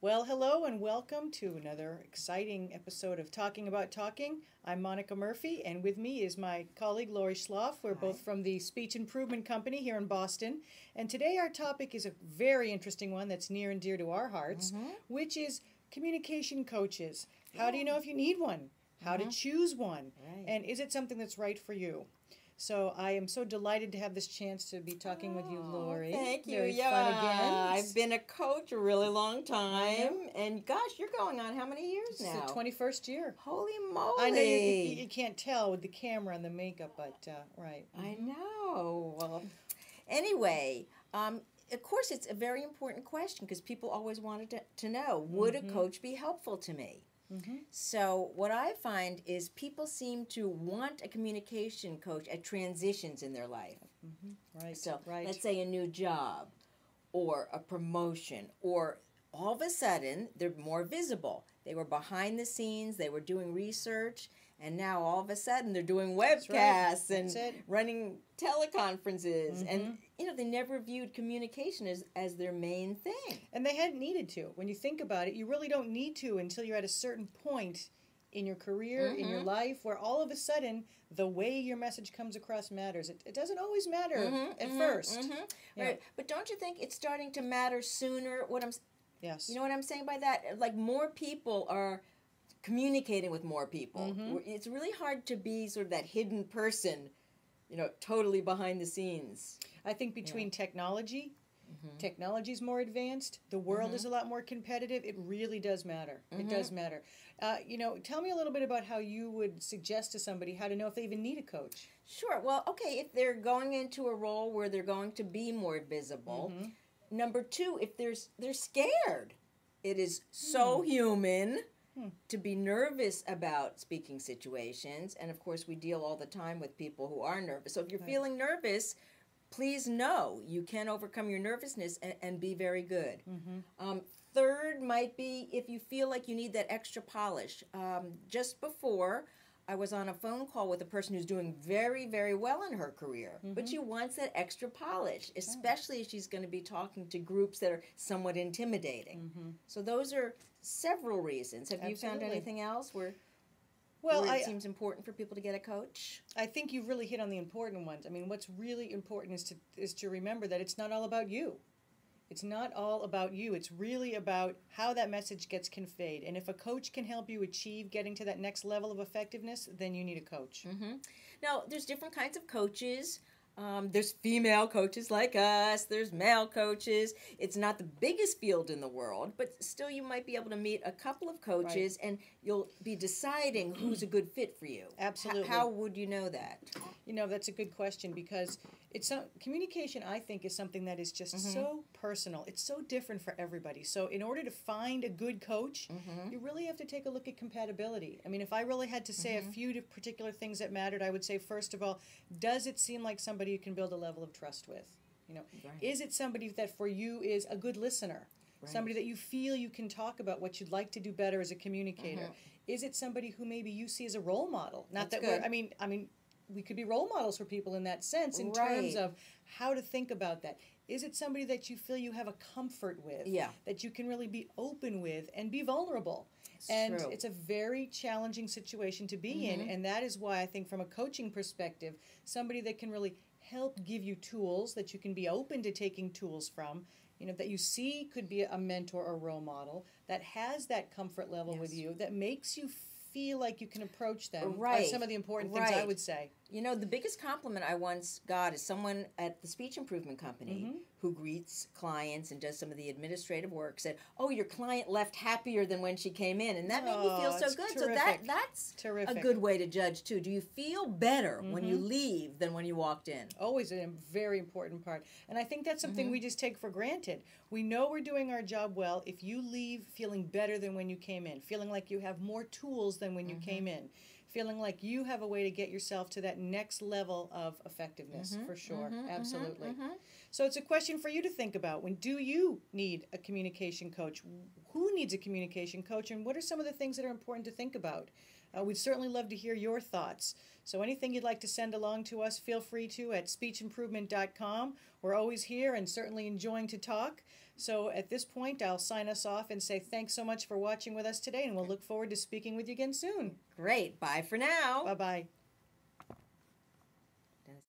Well, hello and welcome to another exciting episode of Talking About Talking. I'm Monica Murphy, and with me is my colleague Laurie. We're Hi. both from the Speech Improvement Company here in Boston. And today our topic is a very interesting one that's near and dear to our hearts, which is communication coaches. How do you know if you need one? How to choose one? Right. And is it something that's right for you? So I am so delighted to have this chance to be talking with you, Laurie. Thank you. Very Yeah, fun again. I've been a coach a really long time, and gosh, you're going on how many years It's now? the 21st year. Holy moly! I know you can't tell with the camera and the makeup, but right. I know. Well, anyway, of course, it's a very important question because people always wanted to know: would a coach be helpful to me? So what I find is people seem to want a communication coach at transitions in their life. Right. So right. let's say a new job or a promotion, or all of a sudden they're more visible. They were behind the scenes, they were doing research, and now all of a sudden they're doing webcasts and running teleconferences. And they never viewed communication as their main thing. And they hadn't needed to. When you think about it, you really don't need to until you're at a certain point in your career, in your life, where all of a sudden the way your message comes across matters. It doesn't always matter at first. Right. But don't you think it's starting to matter sooner? Yes. You know what I'm saying by that? Like, more people are communicating with more people. It's really hard to be sort of that hidden person, totally behind the scenes. I think between technology's more advanced, the world is a lot more competitive, it really does matter. It does matter. Tell me a little bit about how you would suggest to somebody how to know if they even need a coach. Sure. Well, okay, if they're going into a role where they're going to be more visible. Number two, if they're scared. It is so human to be nervous about speaking situations. And of course, we deal all the time with people who are nervous. So if you're feeling nervous, please know you can overcome your nervousness and be very good. Third might be if you feel like you need that extra polish. Just before, I was on a phone call with a person who's doing very, very well in her career, but she wants that extra polish, especially if she's going to be talking to groups that are somewhat intimidating. So those are several reasons. Have you found anything else where it seems important for people to get a coach? I think you've really hit on the important ones. I mean, what's really important is to remember that it's not all about you. It's not all about you. It's really about how that message gets conveyed. And if a coach can help you achieve getting to that next level of effectiveness, then you need a coach. Now, there's different kinds of coaches. There's female coaches like us. There's male coaches. It's not the biggest field in the world, but still you might be able to meet a couple of coaches and you'll be deciding who's a good fit for you. Absolutely. How would you know that? That's a good question because communication, I think, is something that is just so personal. It's so different for everybody. So in order to find a good coach, you really have to take a look at compatibility. I mean, if I really had to say a few particular things that mattered, I would say, first of all, does it seem like somebody you can build a level of trust with? Is it somebody that for you is a good listener? Somebody that you feel you can talk about what you'd like to do better as a communicator? Is it somebody who maybe you see as a role model? Not That's that good. I mean, we could be role models for people in that sense in terms of how to think about that. Is it somebody that you feel you have a comfort with? Yeah. That you can really be open with and be vulnerable? True. It's a very challenging situation to be in, and that is why I think from a coaching perspective, somebody that can really help give you tools that you can be open to taking tools from, that you see could be a mentor or role model, that has that comfort level with you, that makes you feel like you can approach them are some of the important things I would say. The biggest compliment I once got is someone at the Speech Improvement Company who greets clients and does some of the administrative work said, "Oh, your client left happier than when she came in," and that made me feel so good. Terrific. So that's terrific. A good way to judge too. Do you feel better when you leave than when you walked in? Always a very important part, and I think that's something we just take for granted. We know we're doing our job well if you leave feeling better than when you came in, feeling like you have more tools than when you came in, feeling like you have a way to get yourself to that next level of effectiveness, for sure. Absolutely. So it's a question for you to think about. When do you need a communication coach? Who needs a communication coach, and what are some of the things that are important to think about? We'd certainly love to hear your thoughts. So anything you'd like to send along to us, feel free to at speechimprovement.com. We're always here and certainly enjoying to talk. So at this point, I'll sign us off and say thanks so much for watching with us today, and we'll look forward to speaking with you again soon. Great. Bye for now. Bye-bye.